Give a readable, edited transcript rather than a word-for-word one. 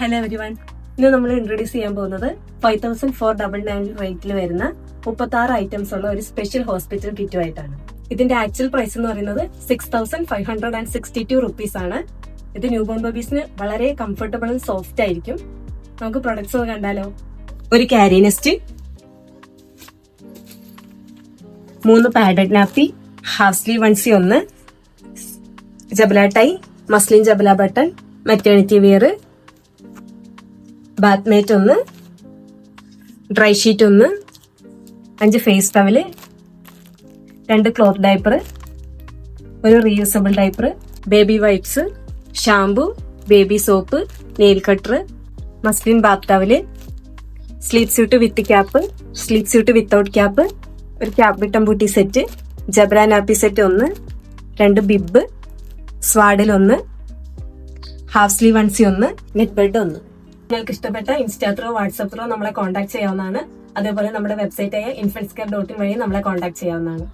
Hello everyone. ഇന്ന് നമ്മൾ introduce ചെയ്യാൻ പോകുന്നത് 5499 റേറ്റിൽ വരുന്ന 36 ഐറ്റംസ് ഉള്ള ഒരു സ്പെഷ്യൽ ഹോസ്പിറ്റൽ കിറ്റുമായിട്ടാണ്. ഇതിന്റെ ആക്ച്വൽ പ്രൈസ് എന്ന് പറയുന്നത് 6562 റുപ്പീസ് ആണ്. ഇത് ന്യൂ ബോൺ ബേബീസിന് വളരെ കംഫർട്ടബിളും സോഫ്റ്റ് ആയിരിക്കും. നമുക്ക് പ്രൊഡക്ട്സ് ഒന്ന് കണ്ടാലോ. ഒരു carry nest, 3 padded nappy, half sleeve onesie 1, jabla tie, muslin jabla button, maternity wear, bath mat 1, dry sheet 1, 5 face towel, 2 cloth diaper, ഒരു reusable diaper, baby wipes, shampoo, baby soap, nail cutter, muslin bath towel, sleep suit with cap, sleep suit without cap, ഒരു cap ബിട്ടം bootie set, ജബ്ര nappy set 1, 2 bib, swaddle 1, half sleeve onesie 1, net bed 1. നിങ്ങൾക്ക് ഇഷ്ടപ്പെട്ട insta throw WhatsApp throw നമ്മളെ contact ചെയ്യാവുന്നതാണ്. അതേപോലെ നമ്മുടെ വെബ്സൈറ്റായ infantcare.in വഴി നമ്മളെ കോൺടാക്ട് ചെയ്യാവുന്നതാണ്.